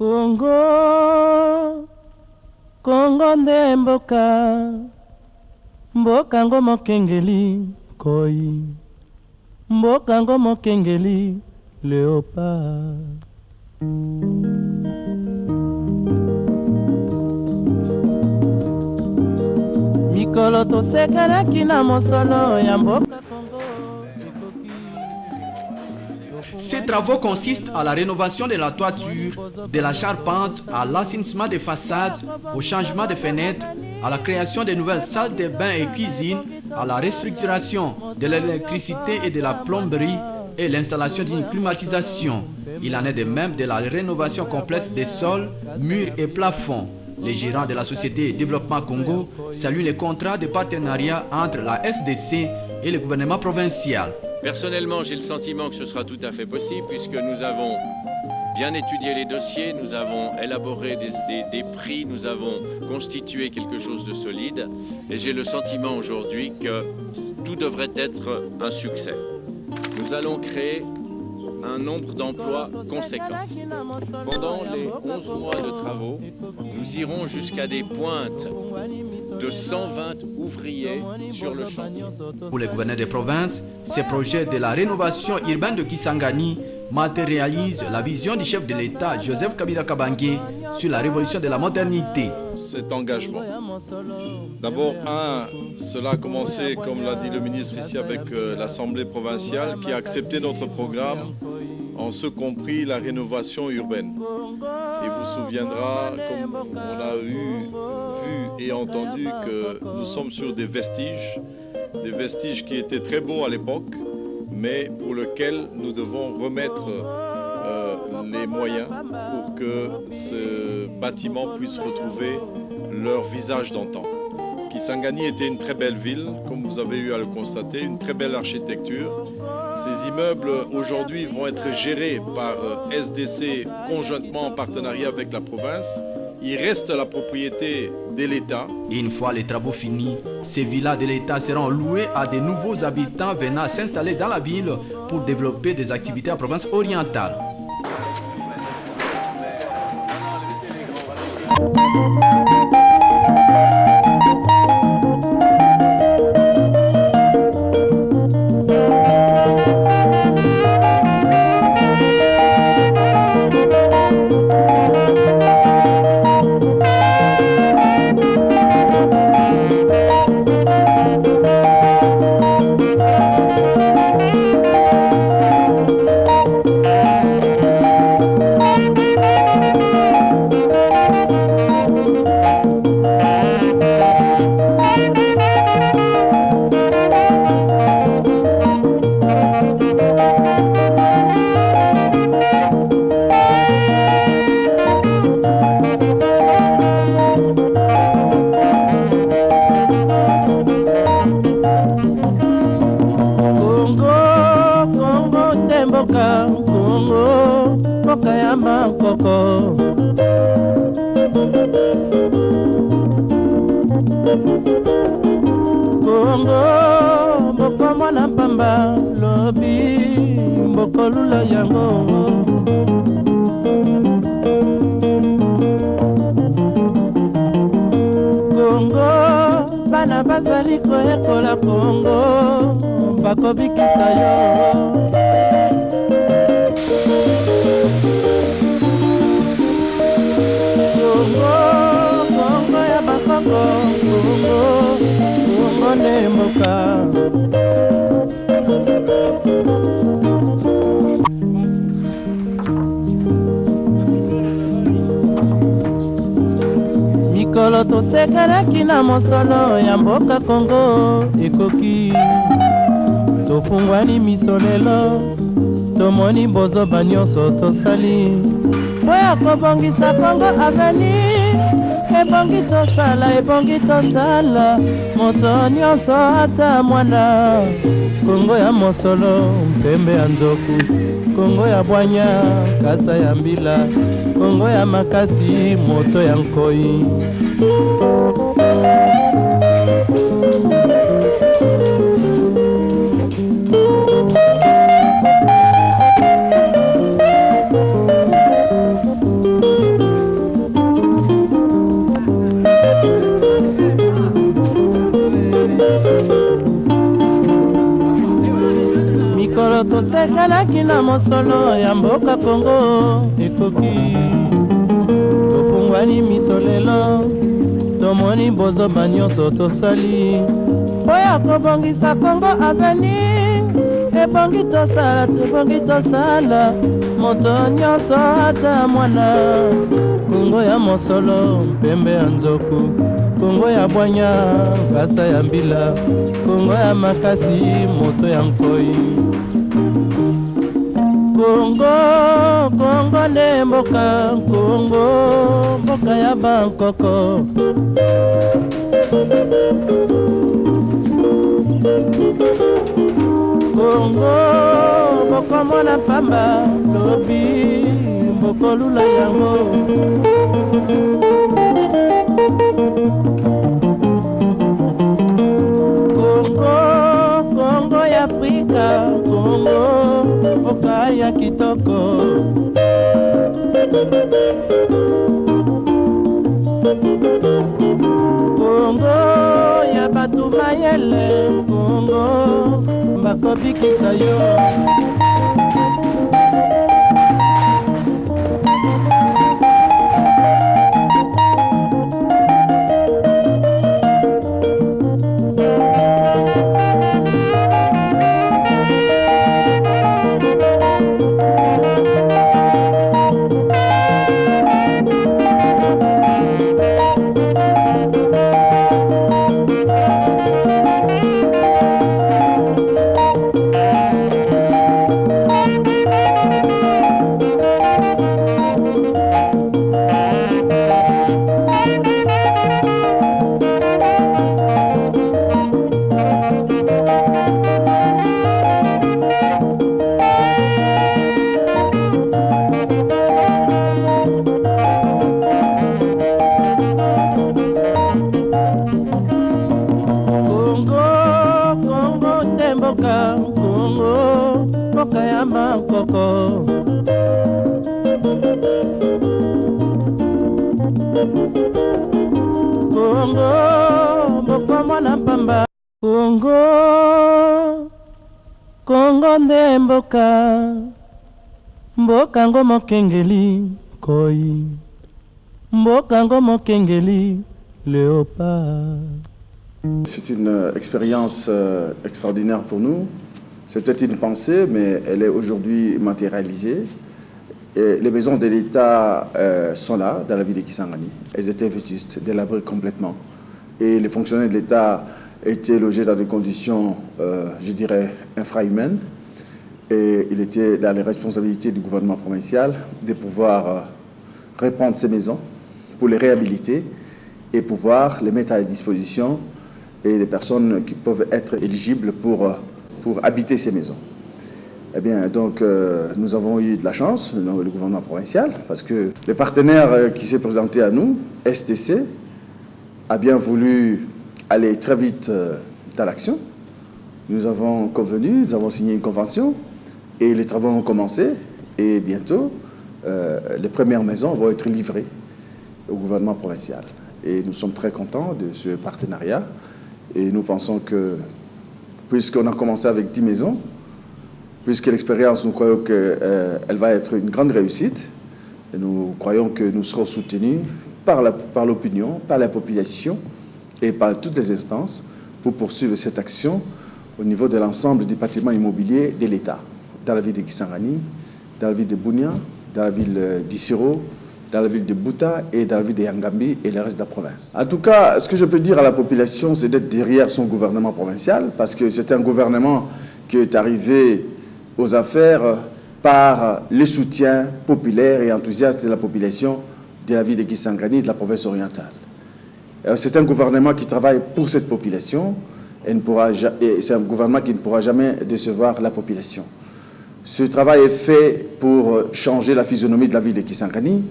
Congo, Congo nde mboka, mboka ngo mokengeli koi, mboka ngo mokengeli léopard. Mikolo tosekelaki na mosolo ya mboka Congo. Ces travaux consistent à la rénovation de la toiture, de la charpente, à l'assainissement des façades, au changement des fenêtres, à la création de nouvelles salles de bain et cuisine, à la restructuration de l'électricité et de la plomberie et l'installation d'une climatisation. Il en est de même de la rénovation complète des sols, murs et plafonds. Les gérants de la société Développement Congo saluent les contrats de partenariat entre la SDC et le gouvernement provincial. Personnellement, j'ai le sentiment que ce sera tout à fait possible puisque nous avons bien étudié les dossiers, nous avons élaboré des prix, nous avons constitué quelque chose de solide et j'ai le sentiment aujourd'hui que tout devrait être un succès. Nous allons créer un nombre d'emplois conséquent. Pendant les 11 mois de travaux, nous irons jusqu'à des pointes de 120 ouvriers sur le chantier. Pour les gouverneurs de province, ces projets de la rénovation urbaine de Kisangani matérialisent la vision du chef de l'État, Joseph Kabila Kabange, sur la révolution de la modernité. Cet engagement. D'abord, cela a commencé, comme l'a dit le ministre ici, avec l'Assemblée provinciale qui a accepté notre programme, en ce compris la rénovation urbaine. Il vous souviendra, comme on a vu et entendu, que nous sommes sur des vestiges qui étaient très beaux à l'époque, mais pour lesquels nous devons remettre les moyens pour que ce bâtiment puisse retrouver leur visage d'antan. Kisangani était une très belle ville, comme vous avez eu à le constater, une très belle architecture. Ces immeubles aujourd'hui vont être gérés par SDC conjointement en partenariat avec la province. Il reste la propriété de l'État. Une fois les travaux finis, ces villas de l'État seront louées à de nouveaux habitants venant s'installer dans la ville pour développer des activités en province orientale. Congo, mboko mwana pamba, lobi, mboko lula yango. Congo, bana bazali koyekola Congo, bakobikisa yo. Mikolo tosekelaki na mosolo ya mboka Congo ekoki, tofungwani misolelo, tomoni bozoba nyonso tosali boya kobongisa Congo aveni. Ebongi tosala moto nyonso ata mwana. Congo ya mosolo mpembe ya nzoku, Congo ya bwanya kasa ya mbila, Congo ya makasi moto ya nkoi. mikolo tosekanaki na mosolo ya mboka Kongo ekoki tofungwani miso lelo tomoni bozoba nyonso tosali mpo ya kobongisa Kongo avenir ebongi tosala moto nyonso ata mwana Kongo ya mosolo mpembe ya nzoku Kongo ya bwanya nkasa ya mbila Kongo ya makasi moto ya nkoi Kongo nde mboka mboka ya bankoko Kongo mboko mona pamba lobi mboko lula yango Kongo ya Afrika Kongo mboka ya kitoko Kongo ya batu mayele Kongo bakobikisa yo Kongo nde mboka ngo mokengeli koi mboka ngo mokengeli léopard. C'est une expérience extraordinaire pour nous. C'était une pensée, mais elle est aujourd'hui matérialisée. Et les maisons de l'État sont là, dans la ville de Kisangani. Elles étaient vétustes, délabrées complètement. Et les fonctionnaires de l'État étaient logés dans des conditions, je dirais, infrahumaines. Et il était dans les responsabilités du gouvernement provincial de pouvoir reprendre ces maisons pour les réhabiliter et pouvoir les mettre à disposition et les personnes qui peuvent être éligibles pour habiter ces maisons. Eh bien, donc, nous avons eu de la chance, le gouvernement provincial, parce que le partenaire qui s'est présenté à nous, STC, a bien voulu aller très vite dans l'action. Nous avons convenu, nous avons signé une convention et les travaux ont commencé et bientôt, les premières maisons vont être livrées au gouvernement provincial. Et nous sommes très contents de ce partenariat et nous pensons que, puisqu'on a commencé avec 10 maisons, puisque l'expérience, nous croyons qu'elle va être une grande réussite, et nous croyons que nous serons soutenus par l'opinion, par la population et par toutes les instances pour poursuivre cette action au niveau de l'ensemble du patrimoine immobilier de l'État, dans la ville de Kisangani, dans la ville de Bunia, dans la ville d'Issiro, dans la ville de Bouta et dans la ville de Yangambi et le reste de la province. En tout cas, ce que je peux dire à la population, c'est d'être derrière son gouvernement provincial, parce que c'est un gouvernement qui est arrivé aux affaires par le soutien populaire et enthousiaste de la population de la ville de Kisangani et de la province orientale. C'est un gouvernement qui travaille pour cette population et c'est un gouvernement qui ne pourra jamais décevoir la population. Ce travail est fait pour changer la physionomie de la ville de Kisangani,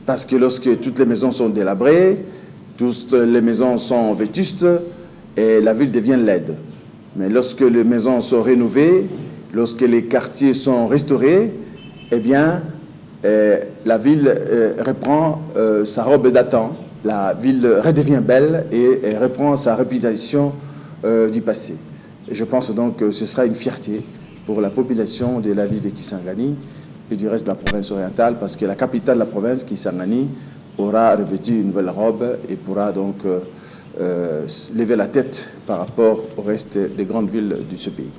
parce que lorsque toutes les maisons sont délabrées, toutes les maisons sont vétustes, et la ville devient laide. Mais lorsque les maisons sont rénovées, lorsque les quartiers sont restaurés, eh bien, la ville reprend sa robe datant, la ville redevient belle et reprend sa réputation du passé. Et je pense donc que ce sera une fierté pour la population de la ville de Kisangani et du reste de la province orientale, parce que la capitale de la province, Kisangani, aura revêtu une nouvelle robe et pourra donc lever la tête par rapport au reste des grandes villes de ce pays.